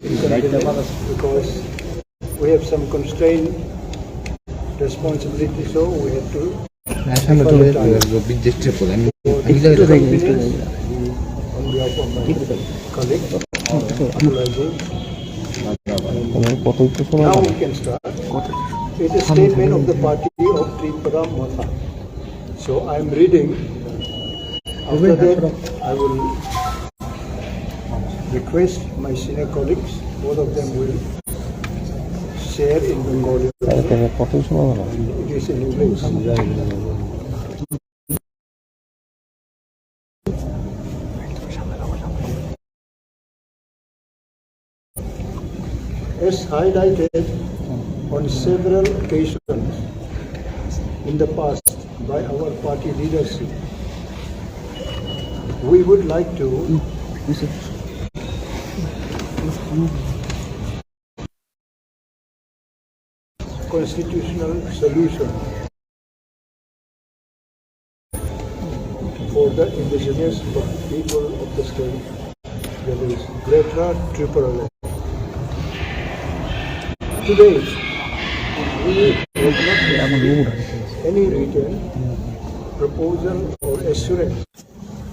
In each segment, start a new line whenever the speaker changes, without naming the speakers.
because we have some constraint responsibility, so we have to. On behalf of my colleague, now we can start. It is a statement of the party of Tipra Motha. So I am reading. After that, I will request my senior colleagues, both of them will share in Bengali. It is in English. As highlighted on several occasions in the past by our party leadership, we would like to constitutional solution for the indigenous people of the state, that is Greater Tipra. Today, we have not received any written proposal or assurance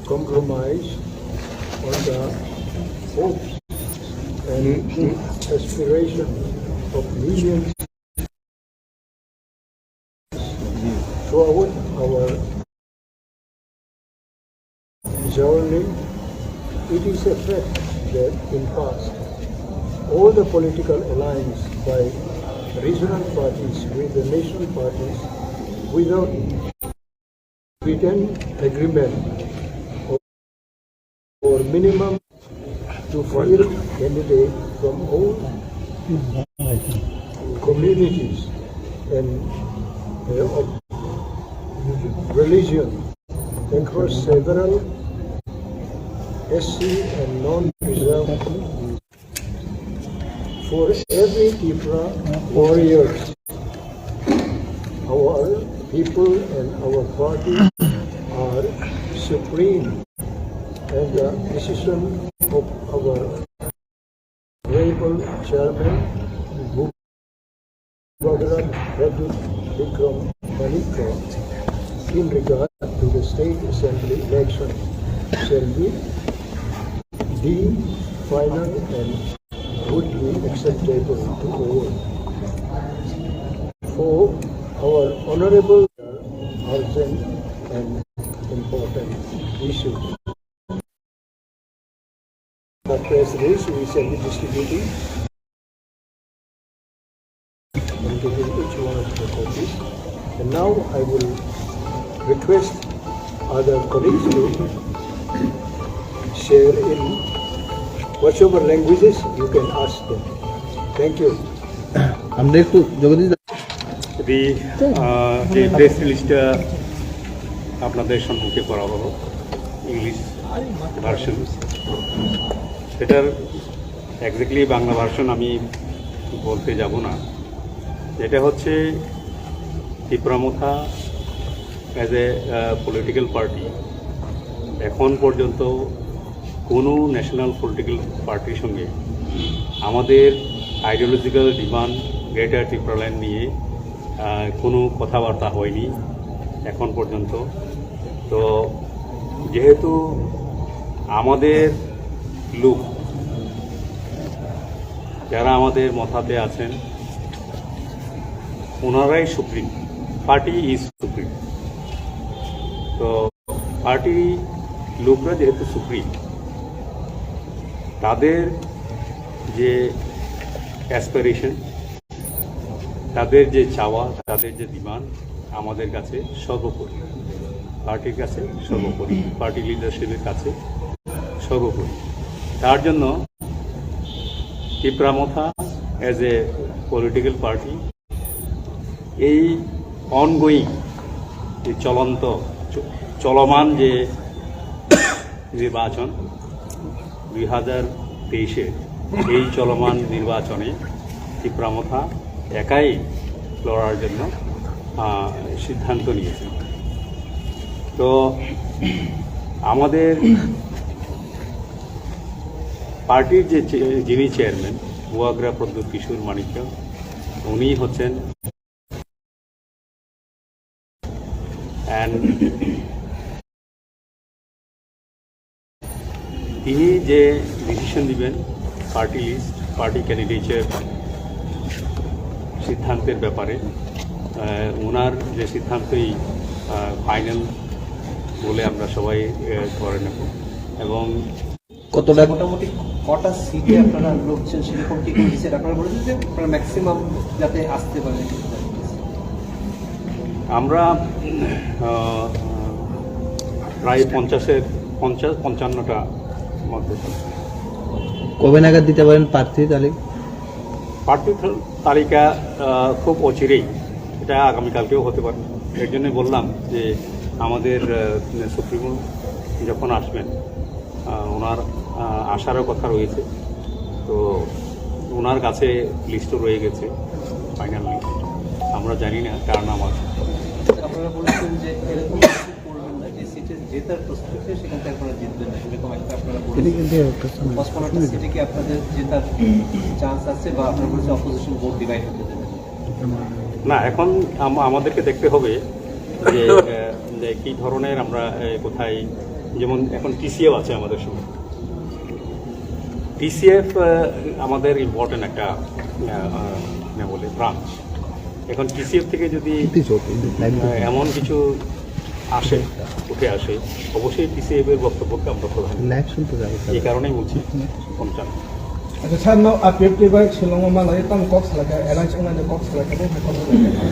compromise on the hopes and aspirations of millions throughout our journey. It is a fact that in past, all the political alliance by regional parties with the national parties without written agreement or minimum to field candidates from all communities and of religion across several SC and non-reserved. For every Tipra warriors, our people and our party are supreme, and the decision of our honorable chairman, in regard to the state assembly election shall be deemed final and would be acceptable to all. For our honorable urgent and important issues. The press release we shall be distributing and giving each one of the copies. And now I will request other colleagues to share in whatever languages you can ask them. Thank you.
যে press রিলিজটা আপনাদের সম্মুখে করা হলো English version, সেটার exactly Bangla version আমি বলতে যাব না। এটা হচ্ছে Tripura মোথা as a political party এখন পর্যন্ত কোনো ন্যাশনাল পলিটিক্যাল পার্টির সঙ্গে আমাদের আইডিওলজিক্যাল ডিমান্ড গ্রেটার ত্রিপুরাল্যান্ড নিয়ে কোনো কথাবার্তা হয়নি এখন পর্যন্ত। তো যেহেতু আমাদের লোক যারা আমাদের মথাতে আছেন ওনারাই সুপ্রিম, পার্টি ইজ সুপ্রিম। তো পার্টি লোকরা যেহেতু সুপ্রিম, তাদের যে অ্যাসপিরেশন, তাদের যে চাওয়া, তাদের যে ডিমান্ড আমাদের কাছে সর্বোপরি, পার্টির কাছে সর্বোপরি, পার্টি লিডারশিপের কাছে সর্বোপরি। তার জন্য Tripura মোথা as a political party এই অনগোয়িং, যে চলমান যে নির্বাচন 2023-এর, এই চলমান নির্বাচনে ত্রিপুরা মোথা একাই লড়ার জন্য সিদ্ধান্ত নিয়েছে। তো আমাদের পার্টির যিনি চেয়ারম্যান বুয়াগ্রা প্রদ্যুৎ কিশোর মানিক্য, উনি হচ্ছেন তিনি যে ডিসিশন দিবেন পার্টি লিস্ট, পার্টি ক্যান্ডিডেটের সিদ্ধান্তের ব্যাপারে, ওনার যে সিদ্ধান্তই ফাইনাল বলে আমরা সবাই ধরে নেব। এবং
কতটা মোটামুটি কটা সিটে আপনারা লড়ছেন সেরকম কি কোনো ডিসাইড আপনারা বলেছেন যে আপনারা ম্যাক্সিমাম যাতে আসতে পারে?
আমরা প্রায় 50-55টা মধ্যে।
কবে নাগাদ দিতে পারেন প্রার্থী তালিকা?
প্রার্থী তালিকা খুব অচিরেই, এটা আগামীকালকেও হতে পারে। এর জন্যই বললাম যে আমাদের সুপ্রিমো যখন আসবেন ওনার আসারও কথা রয়েছে, তো ওনার কাছে লিস্টও রয়ে গেছে, ফাইনাল লিস্ট। আমরা জানি না কার নাম আছে।
আপনারা বলেছেন যে এরকম করবেন না যে সিটে জেতার প্রস্তুতি সেখান থেকে আপনারা জিতবেন না, এরকম একটা আপনারা বলেছেন। 55টা সিটে কি আপনাদের জেতার চান্স আছে বা আপনারা বলছেন অপোজিশন ভোট ডিভাইড হতে দেবেন
না? এখন আমাদেরকে দেখতে হবে যে কী ধরনের আমরা কোথায়, যেমন এখন টিসিএফ আছে আমাদের সঙ্গে। টিসিএফ আমাদের ইম্পর্টেন্ট একটা বলে ব্রাঞ্চ। এখন টিসিএফ থেকে যদি এমন কিছু আসে, উঠে আসে, অবশ্যই টিসিএফ এর বক্তব্যকে আমরা প্রধান, এই কারণেই বলছি 50।
अच्छा सर नो आप पेप के बारे शिलोंग में लाये तम कॉक्स लगा एलाइंस में जो कॉक्स लगा वो है कौन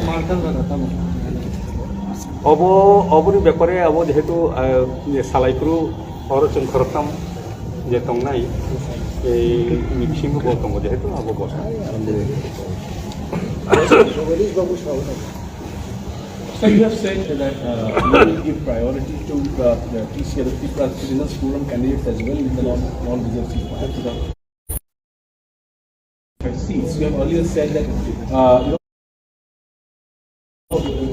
मार्टन लगा था
অবনি ব্যাপারে যেহেতু সালাইপুরু অরচন খরতাম যে তংনাই এই মিক্সিংও বলতাম যেহেতু বসা।
So you have said that you will give priority to the TCA, the Tipra Citizens Forum candidates as well in the non-reserved seats. Perhaps the seats. You have earlier said that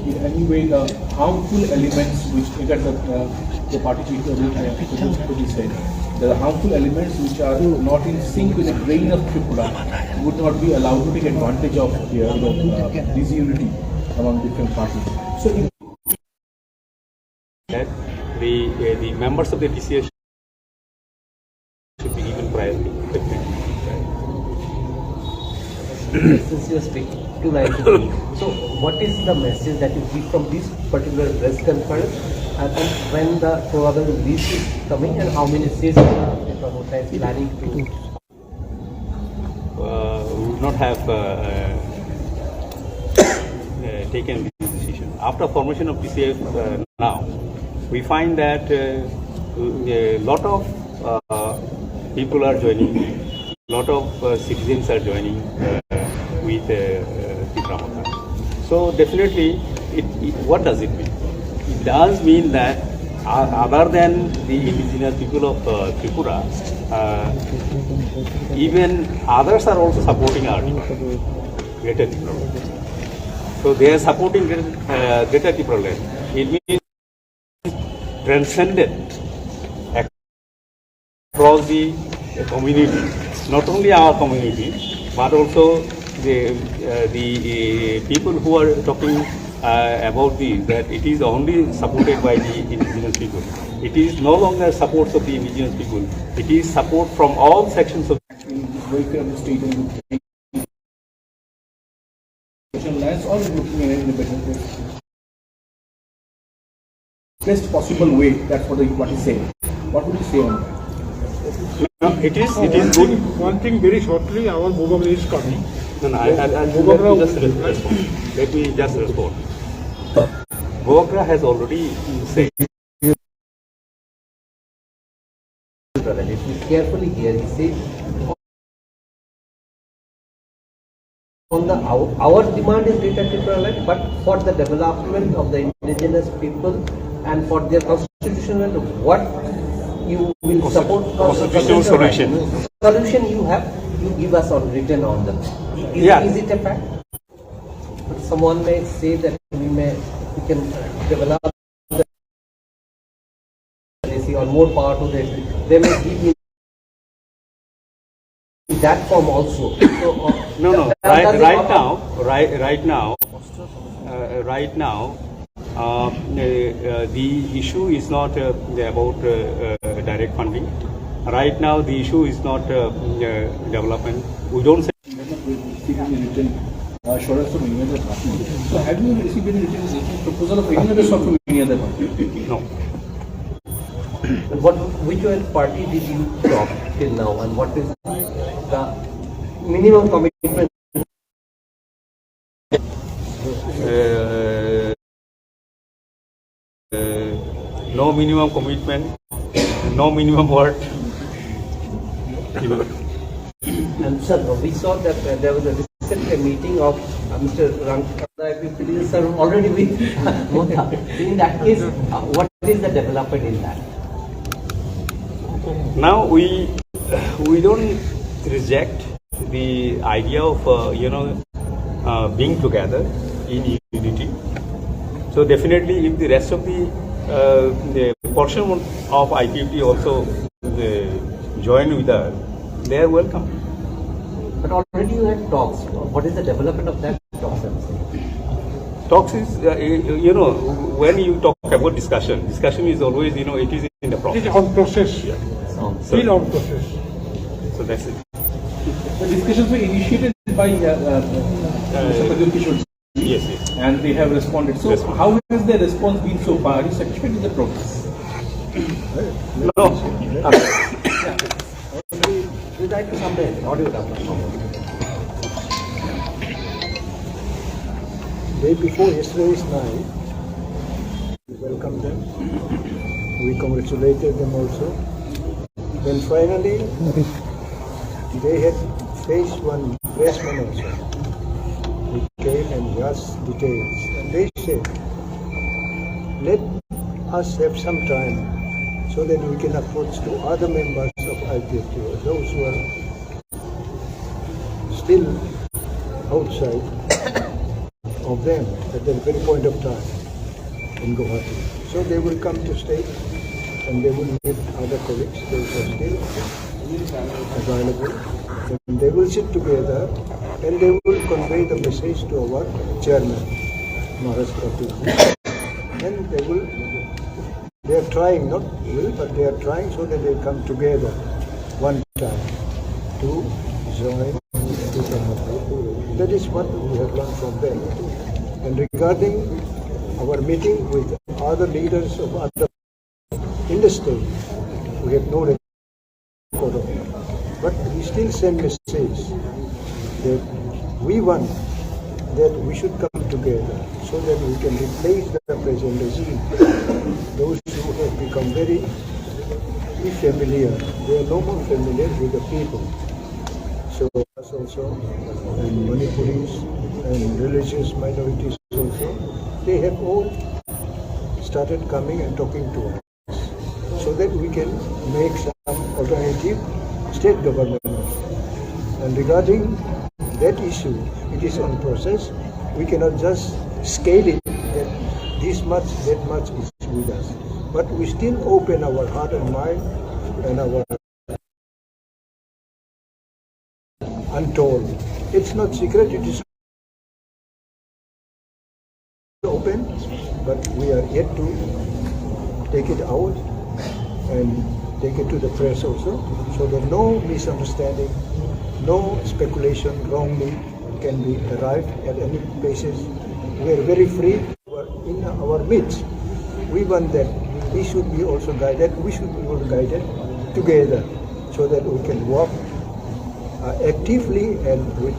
in any way the harmful elements which trigger the party chief said, the harmful elements which are not in sync with the grain of Tripura would not be allowed to take advantage of disunity among different parties. So
that the members of the TCA should be given priority.
since you are speaking to like so what is the message that you give from this particular press conference and when the probable list is coming and how many seats Tipra Motha is planning to
We would not have taken this decision. After formation of TCF now, we find that a lot of people are joining, lot of citizens are joining with Tipra Motha. So definitely, what does it mean? It does mean that other than the indigenous people of Tripura, even others are also supporting our greater Tripura. So they are supporting greater Tripura land. It means transcendent across the community, not only our community, but also the people who are talking about this, that it is only supported by the indigenous people. It is no longer support of the indigenous people. It is support from all sections of
welfare of the state and lands or looking at an independent best possible way. That's what he said. What would you say on that?
No, it is good.
One thing very shortly, our Bogabra is coming.
No, let me just respond. Bogra has already said.
if you carefully hear he said on the our demand is greater Tripura land, but for the development of the indigenous people and for their constitutional what you will support
Constitutional solution
you have, you give us on written on them. Is it a fact? But someone may say that we can develop the or more power to them. They may give you that form also. So,
No.
does it
Right
occur?
now, the issue is not about direct funding. Right now, the issue is not development. We don't say.
Receiving a written assurance from any other party. So have you received any written proposal of any other sort from any other party?
No.
Which other party did you talk till now, and what is the minimum commitment?
No minimum commitment, no minimum word.
And sir, we saw that there was a recent meeting of Mr. Rangkada, sir, already with Motha. In that case, what is the development in that?
Now we don't reject the idea of being together in unity. So definitely, if the rest of the portion of IPFT also join with us, they are welcome.
But already you had talks. What is the development of that talks?
Talks is, when you talk about discussion is always, it is in the process.
It's on process. Still on process.
So that's it.
The discussions were initiated by Mr. Pradyumna Kishore,
Yes.
and they have responded. So how has their response been so far? Are you satisfied with the progress?
No.
Would like to comment? Audio
Day before yesterday's night, we welcomed them. We congratulated them also. Then finally, they had faced one pressman also. We came and asked details. And they said, let us have some time so that we can approach to other members of IPFT, those who are still outside of them at the very point of time in Guwahati. So they will come to state and they will meet other colleagues, those who are still available. And they will sit together and they will convey the message to our chairman, Maharashtra. And they are trying, not will, but they are trying so that they come together one time to join Tipra Motha. That is what we have learned from them. And regarding our meeting with other leaders of other in the state, we have no record of it. But we still send message that we want that we should come together so that we can replace the present regime. Those who have become very familiar, they are no more familiar with the people. So us also, and Manipuris and religious minorities also, they have all started coming and talking to us so that we can make some alternative state government. And regarding that issue, it is on process. We cannot just scale it that this much, that much is with us. But we still open our heart and mind and our untold. It's not secret, it is open, but we are yet to take it out and take it to the press also, so that no misunderstanding, no speculation wrongly can be arrived at any places. We are very free in our midst. We want that we should be also guided, we should be also guided together so that we can work actively and with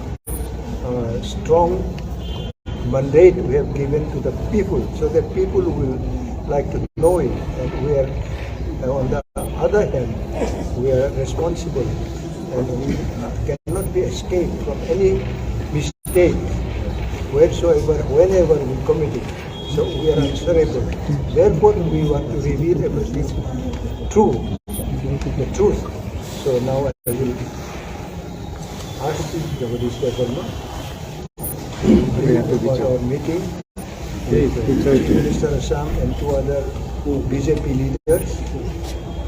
strong mandate we have given to the people so that people will like to know it. And we are, on the other hand, we are responsible and we cannot be escaped from any mistake whatsoever, whenever we commit it. So we are answerable. Therefore, we want to reveal everything true, the truth. So now I will ask Jagadish Verma for our meeting with Minister Assam and two other BJP leaders,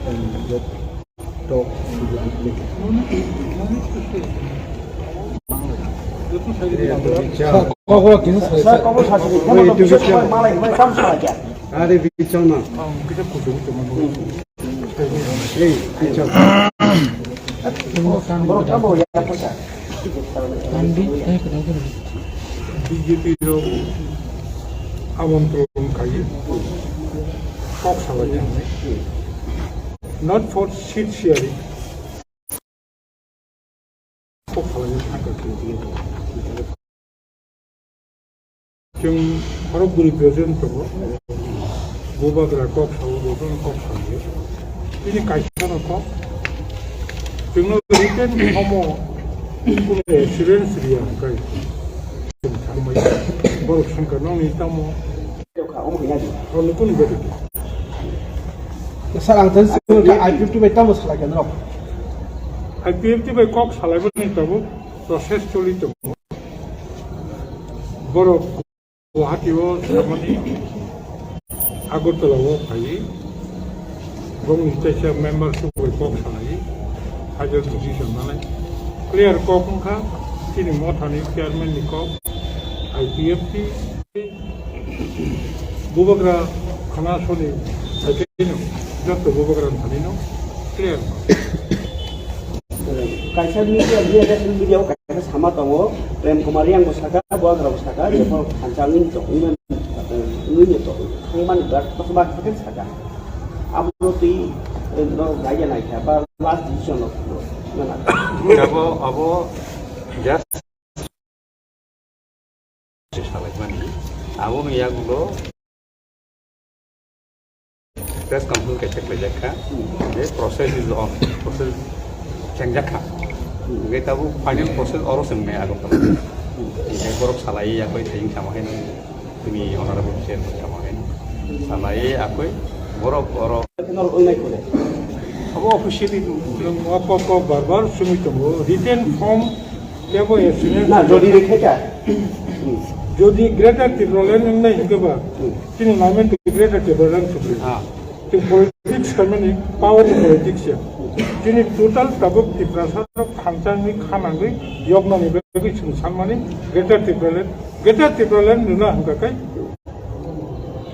and that talk to the applicant.
কখনো কিছু
আরে বিচং না kita kudu teman এই বিচং বিজেপির আমন্ত্রণ খাইয়ে Cox's Bazar not for seat sharing Cox's Bazar থাকা जों हरगुरि प्रेसिडेन्ट दङ बबाग्रा कक सावदों कक सावो बिनि कायसाना कक जोंनो रिटेन हमो कुनो एसुरेन्स गैया ओमफ्राय जों थांबाय बर' संकारनाव नै तामो अनुकुन बेदि
স্যার আং তান I-50 বাই তামো সালাকেন রক
I-50 বাই कक सालायबोनि ताबो प्रसेस चलित दङ बर' गुवाहाटीआव थारमाने आगरतलायाव फायो गंनि जायखिया मेम्बारशिप कक सालायो हाजार डिसिसन नालाय क्लियार कक ओंखा तिनि मथानि चेयारमेननि कक I-50 बुबाग्रा खोनास'नि साइकेलनि Jat बुबाग्रा थानिनो clear
kaisa media dia ada video kaisa sama tahu rem kemarin yang bersaka buat orang bersaka dia pun kancangin tu ini tu iman berat pas bahas kan bersaka abu tu gaya naik apa last decision lo
abo just abo ya gulo press conference kayak kerja this process is on process Cengjakha, kita bu final proses orang semua agak terlalu. Ini borok salai aku itu sama kan, ini honorable chairman sama kan, salai aku borok.
kenal online kode.
Aku officially belum apa barbar semua itu written form क्या वो एसुरेंस
ना जोड़ी रेखेगा
जोड़ी greater टिब्रोलेन नहीं होगा किन नामें greater टिब्रोलेन supreme कि politics करने पावर पॉलिटिक्स है किन टोटल तबक टिब्रासा खांचानी खानांगै यज्ञनी बेबी संसामानी ग्रेटर टिब्रोलेन नुना होगा कई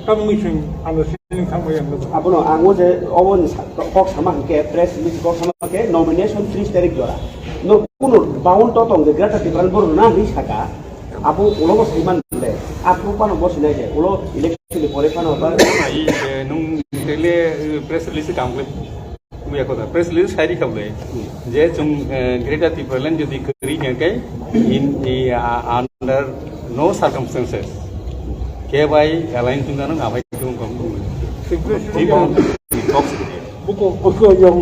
कमुनिकेशन अंडरस्टैंडिंग थांबाय आं
आपनो आंगो जे अवन कक सामा के प्रेस रिलीज कक सामा के नॉमिनेशन 3 तारिख जरा no kuno baun totong de grata tipran boru na ni saka apu ulo bos iman de apu pano bos ne je ulo election pore pano ba
ai nung tele press release kamle muya kota press release sari kamle je chung greta tipran jodi kari ne kai in under no circumstances ke bai align chung na abai chung kom
buku yang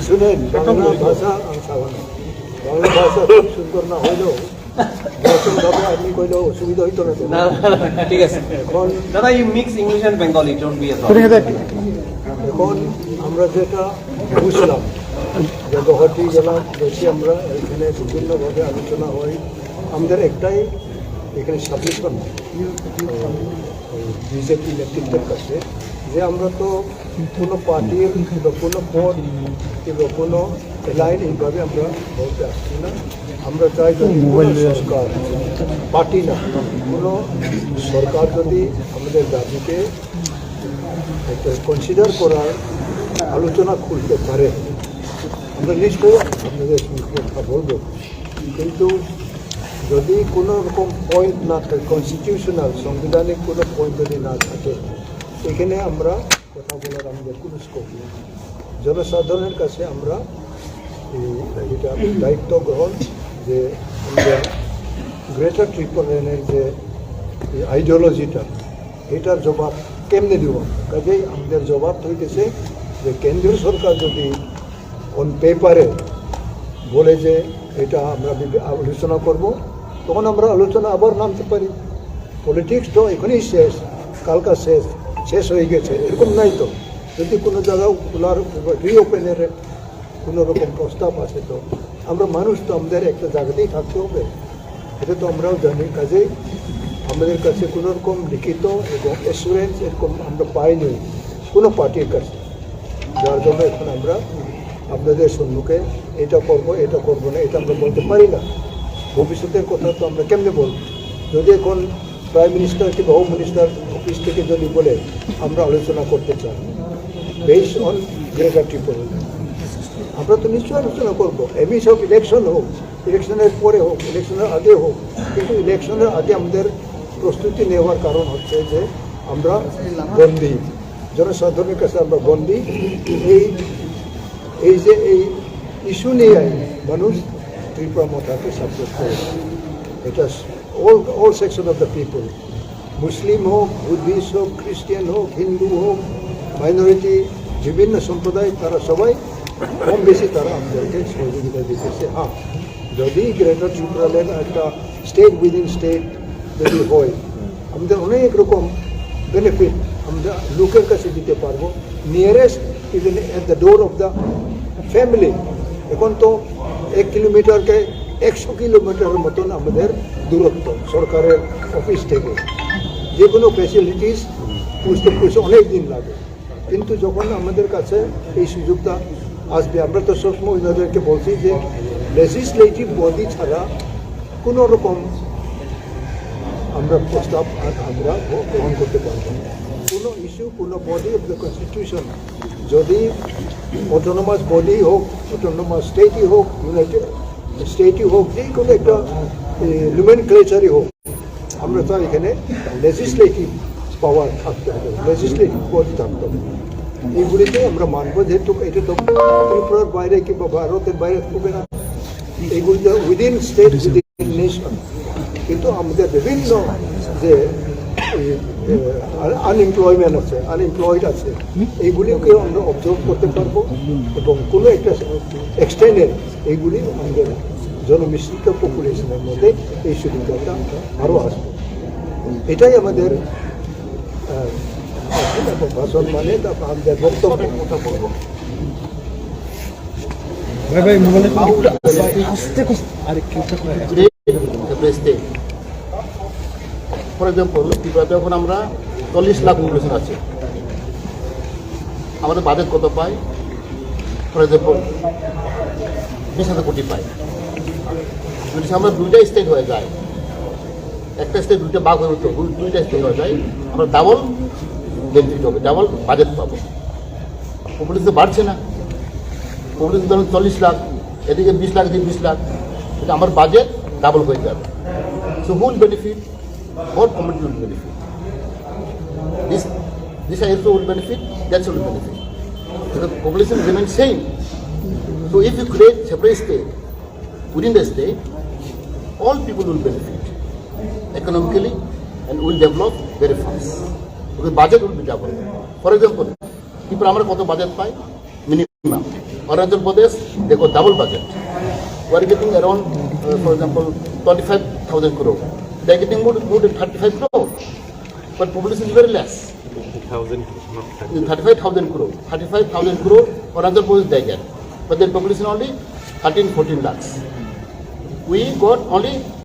শুনেন বাংলা ভাষা বাংলা ভাষা খুব সুন্দর না হইলেও ভাবে আপনি কইলেও অসুবিধা হইতো না
ঠিক আছে এখন দাদা you mix English and Bengali don't be
এখন আমরা যেটা বুঝলাম যে গুয়াহাটি গেলাম বেশি আমরা এখানে বিভিন্নভাবে আলোচনা হয় আমাদের একটাই এখানে সাবমিশন বিজেপি নেতৃত্বের কাছে যে আমরা তো কোনো পার্টির কিংবা কোনো পদ কিংবা কোনো লাইন এইভাবে আমরা বলতে আসছি না আমরা চাই যদি সরকার পার্টি না কোনো সরকার যদি আমাদের দাবিকে একটা কনসিডার করার আলোচনা খুলতে পারে আমরা নিশ্চয়ই আপনাদের কথা বলবো কিন্তু যদি কোনো রকম পয়েন্ট না থাকে কনস্টিটিউশনাল সাংবিধানিক কোনো পয়েন্ট যদি না থাকে এখানে আমরা কথা বলার আমাদের কোনো স্কোপ নেই জনসাধারণের কাছে আমরা এটা দায়িত্ব গ্রহণ যে আমরা গ্রেটার ট্রিপলেনের যে আইডিওলজিটা এটার জবাব কেমনে দিব কাজেই আমাদের জবাব হইতেছে যে কেন্দ্রীয় সরকার যদি অন পেপারে বলে যে এটা আমরা আলোচনা করব তখন আমরা আলোচনা আবার নামতে পারি পলিটিক্স তো এখনই শেষ কালকা শেষ হয়ে গেছে এরকম নাই তো যদি কোনো জায়গায় খোলার রিওপেনের কোনো রকম প্রস্তাব আছে তো আমরা মানুষ তো আমাদের একটা জায়গাতেই থাকতে হবে এটা তো আমরাও জানি কাজেই আমাদের কাছে কোনো রকম লিখিত এবং অ্যাসুরেন্স এরকম আমরা পাইনি কোনো পার্টির কাছে, যার জন্য এখন আমরা আপনাদের সম্মুখে এটা করব না এটা আমরা বলতে পারি না। ভবিষ্যতের কথা তো আমরা কেমনে বলব? যদি এখন প্রাইম মিনিস্টার কিংবা হোম মিনিস্টার অফিস থেকে যদি বলে আমরা আলোচনা করতে চাই বেসড অন গ্রেটার ত্রিপুরা, আমরা তো নিশ্চয়ই আলোচনা করবো। এমনি সব ইলেকশন হোক, ইলেকশনের পরে হোক, ইলেকশনের আগে হোক, কিন্তু ইলেকশনের আগে আমাদের প্রস্তুতি নেওয়ার কারণ হচ্ছে যে আমরা বন্দী, জনসাধারণের কাছে আমরা বন্দী। এই যে এই ইস্যু নিয়ে মানুষ ত্রিপুরা মথাকে সাপোর্ট করে, এটা all section of the people, মুসলিম হোক, বুদ্ধিস্ট হোক, খ্রিস্টান হোক, হিন্দু হোক, মাইনরিটি, বিভিন্ন সম্প্রদায়, তারা সবাই কম বেশি তারা আমাদেরকে সহযোগিতা দিতেছে। হ্যাঁ, যদি গ্রেটার ত্রিপুরাল্যান্ড একটা স্টেট উইদিন স্টেট যদি হয়, আমাদের অনেক রকম বেনিফিট আমরা লোকের কাছে দিতে পারবো, nearest even at the door of the family. এখন তো 1 কিলোমিটারকে 100 কিলোমিটারের মতন আমাদের দূরত্ব সরকারের অফিস থেকে, যে কোনো ফ্যাসিলিটিস পুষতে অনেক দিন লাগে, কিন্তু যখন আমাদের কাছে এই সুযোগটা আসবে, আমরা তো সবসময় ওনাদেরকে বলছি যে লেজিসলেটিভ বডি ছাড়া কোনো রকম আমরা প্রস্তাব আমরা গ্রহণ করতে পারব না। কোনো ইস্যু, কোনো বডি অফ দ্য কনস্টিটিউশন, যদি অটোনোমাস বডি হোক, অটোনোমাস স্টেটই হোক, ইউনাইটেড স্টেটই হোক, যে কোনো একটা নোমেনক্লেচারই হোক, আমরা তো এখানে লেজিসলেটিভ পাওয়ার থাকতে হবে, লেজিসলেটিভ বডি থাকতে হবে। এইগুলিতে আমরা মানব, যেহেতু এটা তো ত্রিপুরার বাইরে কিংবা ভারতের বাইরে হবে না, এইগুলিতে উইদিন স্টেট, উইদিন নেশন। কিন্তু আমাদের বিভিন্ন যে আনএমপ্লয়মেন্ট আছে, আনএমপ্লয়েড আছে, এইগুলিকে আমরা অবজার্ভ করতে পারবো এবং কোনো একটা এক্সটেন্ডে এইগুলি আমাদের জনমিশ্রিত পপুলেশনের মধ্যে এই সুবিধাটা আরও আসবে। এটাই আমাদের ভাষণ, মানে আমাদের বক্তব্য।
ভাই ভাই মোবাইলে
ফর এক্সাম্পল, ত্রিপুরাতে এখন আমরা 40 লাখ পপুলেশন আছে, আমাদের বাজেট কত পাই? ফর এক্সাম্পল 20,000 কোটি পাই। যদি আমরা 2টা স্টেট হয়ে যায়, একটা স্টেট 2টা ভাগ হয়ে হতো, 2টা স্টেট হয়ে যায়, আমরা ডাবল বেনিফিট হবে, ডাবল বাজেট পাবো। পপুলেশন বাড়ছে না, পপুলেশন ধরুন 40 লাখ, এদিকে 20 লাখ, এদিকে 20 লাখ, কিন্তু আমার বাজেট ডাবল হয়ে যাবে। সো হুল benefit, all community will benefit. This also will benefit, that will benefit. So the population remains same. So if you create separate state, within the state, all people will benefit economically and will develop very fast. Because budget will be double. For example, if আমরা কত budget pi? Minimum. Arunachal Pradesh, they got double budget. We are getting around, for example, 25,000 crore. They are getting more than 35 crore, but population is very less. 35,000 crore. 35,000 crore Arunachal Pradesh they get, but their population only 13-14 lakhs. We got only